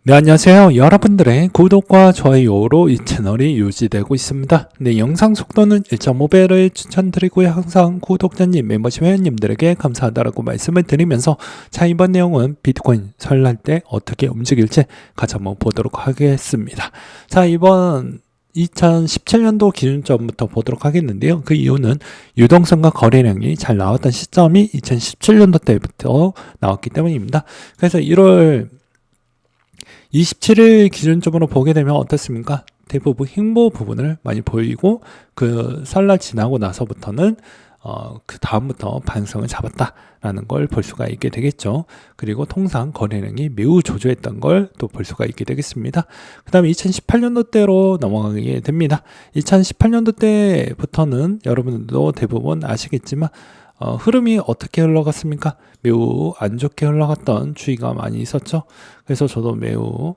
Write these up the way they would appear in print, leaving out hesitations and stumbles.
네, 안녕하세요. 여러분들의 구독과 좋아요로 이 채널이 유지되고 있습니다. 네, 영상 속도는 1.5배를 추천드리고요. 항상 구독자님, 멤버십 회원님들에게 감사하다라고 말씀을 드리면서 자, 이번 내용은 비트코인 설날 때 어떻게 움직일지 같이 한번 보도록 하겠습니다. 자, 이번 2017년도 기준점부터 보도록 하겠는데요. 그 이유는 유동성과 거래량이 잘 나왔던 시점이 2017년도 때부터 나왔기 때문입니다. 그래서 1월 27일 기준점으로 보게 되면 어떻습니까? 대부분 횡보 부분을 많이 보이고 그 설날 지나고 나서부터는 그 다음부터 반성을 잡았다라는 걸 볼 수가 있게 되겠죠. 그리고 통상 거래량이 매우 조조했던 걸 또 볼 수가 있게 되겠습니다. 그 다음에 2018년도 때로 넘어가게 됩니다. 2018년도 때부터는 여러분들도 대부분 아시겠지만 흐름이 어떻게 흘러갔습니까? 매우 안 좋게 흘러갔던 추이가 많이 있었죠. 그래서 저도 매우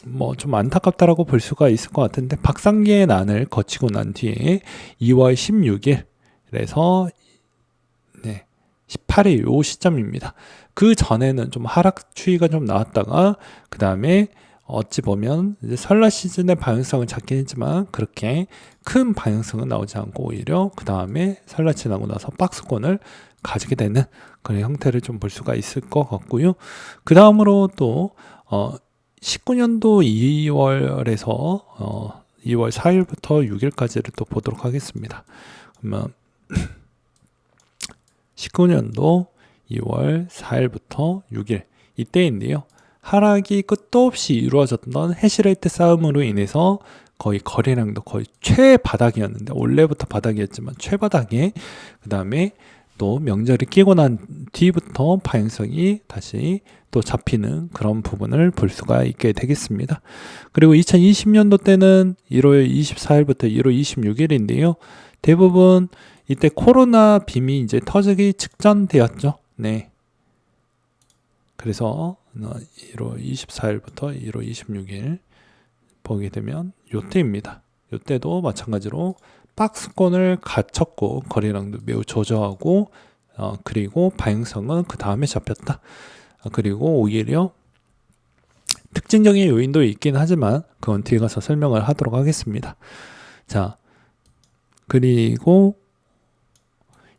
뭐 좀 안타깝다라고 볼 수가 있을 것 같은데, 박상기의 난을 거치고 난 뒤에 2월 16일에서 18일 요 시점입니다. 그 전에는 좀 하락 추이가 좀 나왔다가 그 다음에 어찌 보면 이제 설날 시즌의 방향성을 잡긴 했지만 그렇게 큰 방향성은 나오지 않고 오히려 그 다음에 설날 지나고 나서 박스권을 가지게 되는 그런 형태를 좀 볼 수가 있을 것 같고요. 그 다음으로 또 19년도 2월에서 2월 4일부터 6일까지를 또 보도록 하겠습니다. 그러면 19년도 2월 4일부터 6일 이때인데요. 하락이 끝도 없이 이루어졌던 해시레이트 싸움으로 인해서 거의 거래량도 거의 최바닥이었는데, 원래부터 바닥이었지만 최바닥에, 그 다음에 또 명절이 끼고 난 뒤부터 방향성이 다시 또 잡히는 그런 부분을 볼 수가 있게 되겠습니다. 그리고 2020년도 때는 1월 24일부터 1월 26일인데요. 대부분 이때 코로나 빔이 이제 터지기 직전되었죠. 네. 그래서 1월 24일부터 1월 26일 보게 되면 요때입니다. 요때도 마찬가지로 박스권을 갖췄고 거래량도 매우 저조하고 그리고 방향성은 그 다음에 잡혔다. 그리고 오히려 특징적인 요인도 있긴 하지만 그건 뒤에 가서 설명을 하도록 하겠습니다. 자, 그리고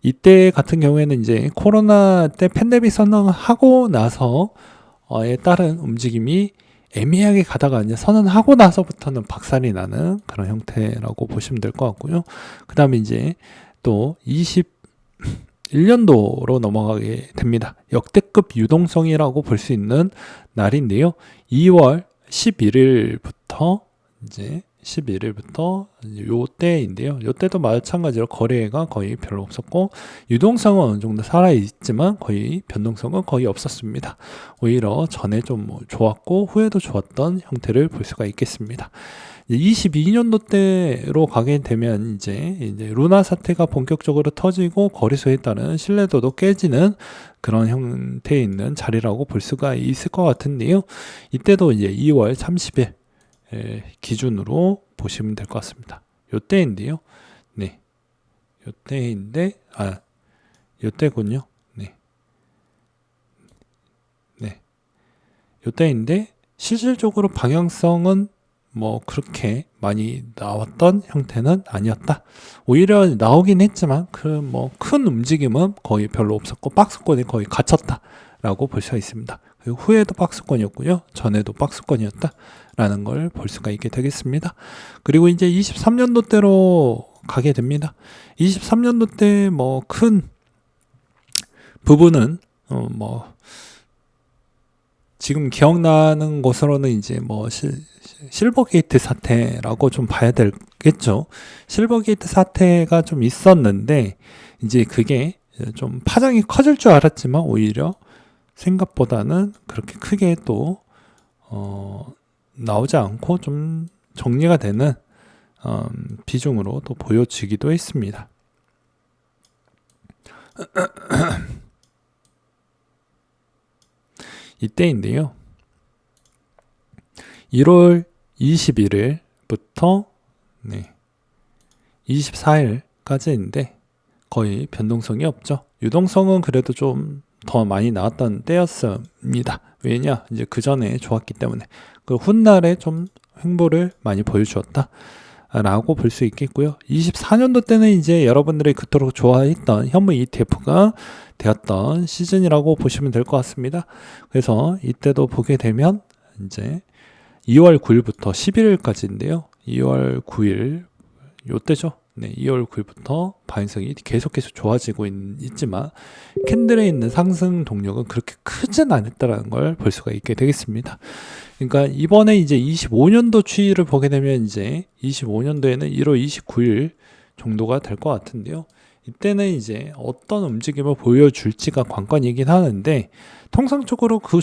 이때 같은 경우에는 이제 코로나 때 팬데믹 선언하고 나서에 따른 움직임이 애매하게 가다가 이제 선언하고 나서부터는 박살이 나는 그런 형태라고 보시면 될 것 같고요. 그 다음에 이제 또 21년도로 넘어가게 됩니다. 역대급 유동성이라고 볼 수 있는 날인데요. 2월 11일부터 이제 11일부터 요때인데요. 요때도 마찬가지로 거래가 거의 별로 없었고 유동성은 어느 정도 살아있지만 거의 변동성은 거의 없었습니다. 오히려 전에 좀 좋았고 후에도 좋았던 형태를 볼 수가 있겠습니다. 22년도 때로 가게 되면 이제 루나 사태가 본격적으로 터지고 거래소에 따른 신뢰도도 깨지는 그런 형태에 있는 자리라고 볼 수가 있을 것 같은데요. 이때도 이제 2월 30일 기준으로 보시면 될 것 같습니다. 요때인데요. 네. 요때군요. 네. 네. 요때인데 실질적으로 방향성은 뭐 그렇게 많이 나왔던 형태는 아니었다. 오히려 나오긴 했지만 그 뭐 큰 움직임은 거의 별로 없었고 박스권이 거의 갇혔다라고 볼 수가 있습니다. 그리고 후에도 박스권이었고요. 전에도 박스권이었다라는 걸 볼 수가 있게 되겠습니다. 그리고 이제 23년도 때로 가게 됩니다. 23년도 때 뭐 큰 부분은 뭐 지금 기억나는 것으로는 이제 뭐 실버게이트 사태라고 좀 봐야 되겠죠. 실버게이트 사태가 좀 있었는데 이제 그게 좀 파장이 커질 줄 알았지만 오히려 생각보다는 그렇게 크게 또 나오지 않고 좀 정리가 되는 비중으로 또 보여지기도 했습니다. 이때인데요. 1월 21일부터 24일까지인데 거의 변동성이 없죠. 유동성은 그래도 좀 더 많이 나왔던 때였습니다. 왜냐? 이제 그 전에 좋았기 때문에. 그 훗날에 좀 횡보를 많이 보여주었다 라고 볼 수 있겠고요. 24년도 때는 이제 여러분들이 그토록 좋아했던 현무 ETF가 되었던 시즌이라고 보시면 될 것 같습니다. 그래서 이때도 보게 되면 이제 2월 9일부터 11일까지인데요. 2월 9일 요때죠. 네, 2월 9일부터 반응성이 계속해서 좋아지고 있지만 캔들에 있는 상승 동력은 그렇게 크진 않았다는 걸 볼 수가 있게 되겠습니다. 그러니까 이번에 이제 25년도 추이를 보게 되면 이제 25년도에는 1월 29일 정도가 될 것 같은데요. 이때는 이제 어떤 움직임을 보여줄지가 관건이긴 하는데 통상적으로 그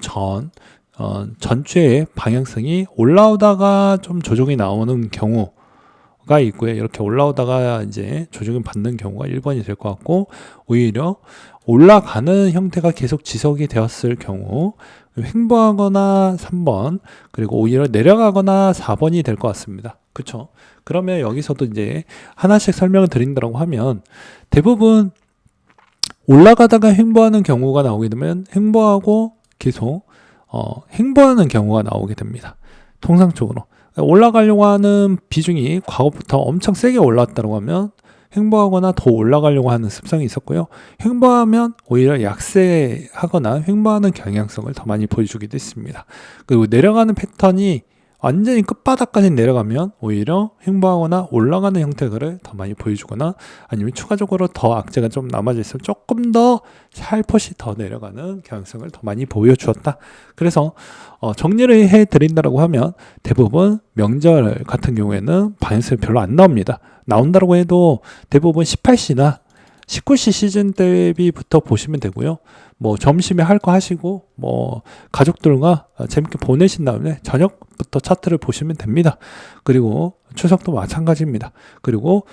전주의 방향성이 올라오다가 좀 조정이 나오는 경우가 있고요. 이렇게 올라오다가 이제 조정을 받는 경우가 1번이 될 것 같고, 오히려 올라가는 형태가 계속 지속이 되었을 경우 횡보하거나 3번, 그리고 오히려 내려가거나 4번이 될 것 같습니다. 그쵸? 그러면 여기서도 이제 하나씩 설명을 드린다고 하면 대부분 올라가다가 횡보하는 경우가 나오게 되면 횡보하고 계속 횡보하는 경우가 나오게 됩니다. 통상적으로 올라가려고 하는 비중이 과거부터 엄청 세게 올랐다고 하면 횡보하거나 더 올라가려고 하는 습성이 있었고요. 횡보하면 오히려 약세하거나 횡보하는 경향성을 더 많이 보여주기도 했습니다. 그리고 내려가는 패턴이 완전히 끝바닥까지 내려가면 오히려 횡보하거나 올라가는 형태를 더 많이 보여주거나 아니면 추가적으로 더 악재가 좀 남아져 있으면 조금 더 살포시 더 내려가는 경향성을 더 많이 보여주었다. 그래서 정리를 해드린다고 하면 대부분 명절 같은 경우에는 방향성이 별로 안 나옵니다. 나온다고 해도 대부분 18시나 19시 시즌 대비부터 보시면 되고요. 뭐 점심에 할 거 하시고 뭐 가족들과 재밌게 보내신 다음에 저녁부터 차트를 보시면 됩니다. 그리고 추석도 마찬가지입니다. 그리고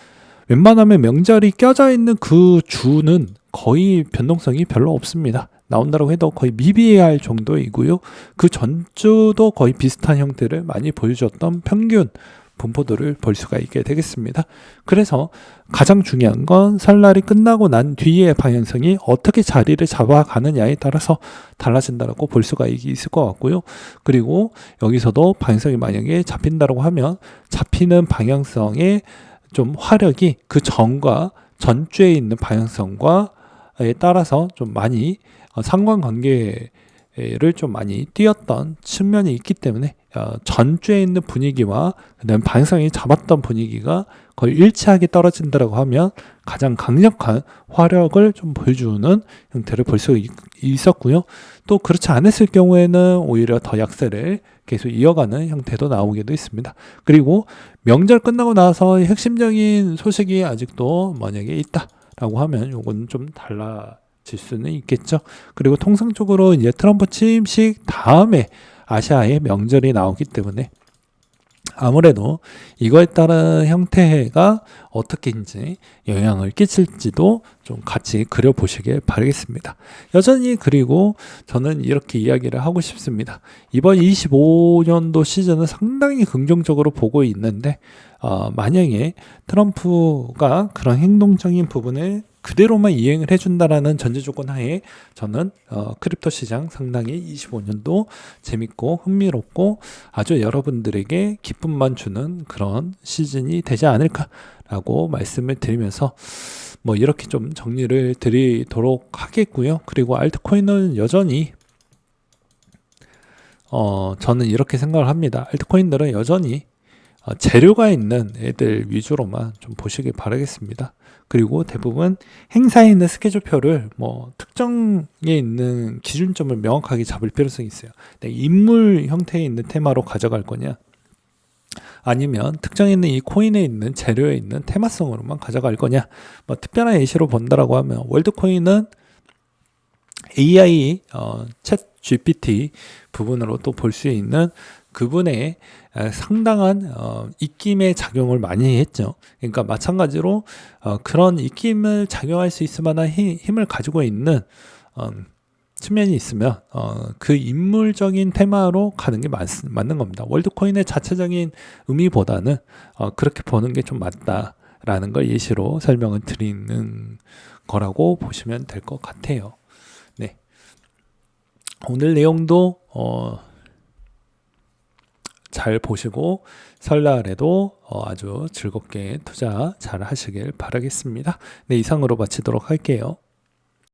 웬만하면 명절이 껴져 있는 그 주는 거의 변동성이 별로 없습니다. 나온다고 해도 거의 미비할 정도이고요. 그 전주도 거의 비슷한 형태를 많이 보여줬던 평균 분포도를 볼 수가 있게 되겠습니다. 그래서 가장 중요한 건 설날이 끝나고 난 뒤의 방향성이 어떻게 자리를 잡아가느냐에 따라서 달라진다고 볼 수가 있을 것 같고요. 그리고 여기서도 방향성이 만약에 잡힌다고 하면 잡히는 방향성의 좀 화력이 그 전과 전주에 있는 방향성과에 따라서 좀 많이 상관관계를 좀 많이 띄었던 측면이 있기 때문에 전주에 있는 분위기와 그다음 방향성이 잡았던 분위기가 거의 일치하게 떨어진다고 하면 가장 강력한 화력을 좀 보여주는 형태를 볼 수 있었고요. 또 그렇지 않았을 경우에는 오히려 더 약세를 계속 이어가는 형태도 나오기도 있습니다. 그리고 명절 끝나고 나서 핵심적인 소식이 아직도 만약에 있다라고 하면 요건 좀 달라질 수는 있겠죠. 그리고 통상적으로 이제 트럼프 취임식 다음에 아시아의 명절이 나오기 때문에 아무래도 이거에 따른 형태가 어떻게인지 영향을 끼칠지도 좀 같이 그려보시길 바라겠습니다. 여전히 그리고 저는 이렇게 이야기를 하고 싶습니다. 이번 25년도 시즌은 상당히 긍정적으로 보고 있는데 만약에 트럼프가 그런 행동적인 부분을 그대로만 이행을 해준다라는 전제 조건 하에 저는 크립토 시장 상당히 25년도 재밌고 흥미롭고 아주 여러분들에게 기쁨만 주는 그런 시즌이 되지 않을까라고 말씀을 드리면서 뭐 이렇게 좀 정리를 드리도록 하겠고요. 그리고 알트코인은 여전히 저는 이렇게 생각을 합니다. 알트코인들은 여전히 재료가 있는 애들 위주로만 좀 보시길 바라겠습니다. 그리고 대부분 행사에 있는 스케줄표를 뭐 특정에 있는 기준점을 명확하게 잡을 필요성이 있어요. 인물 형태에 있는 테마로 가져갈 거냐 아니면 특정에 있는 이 코인에 있는 재료에 있는 테마성으로만 가져갈 거냐 뭐 특별한 예시로 본다라고 하면 월드코인은 AI 챗 GPT 부분으로 또 볼 수 있는 그분의 상당한 입김의 작용을 많이 했죠. 그러니까 마찬가지로 그런 입김을 작용할 수 있을 만한 힘을 가지고 있는 측면이 있으면 그 인물적인 테마로 가는 게 맞는 겁니다. 월드코인의 자체적인 의미보다는 그렇게 보는 게 좀 맞다라는 걸 예시로 설명을 드리는 거라고 보시면 될 것 같아요. 네. 오늘 내용도 잘 보시고 설날에도 아주 즐겁게 투자 잘 하시길 바라겠습니다. 네, 이상으로 마치도록 할게요.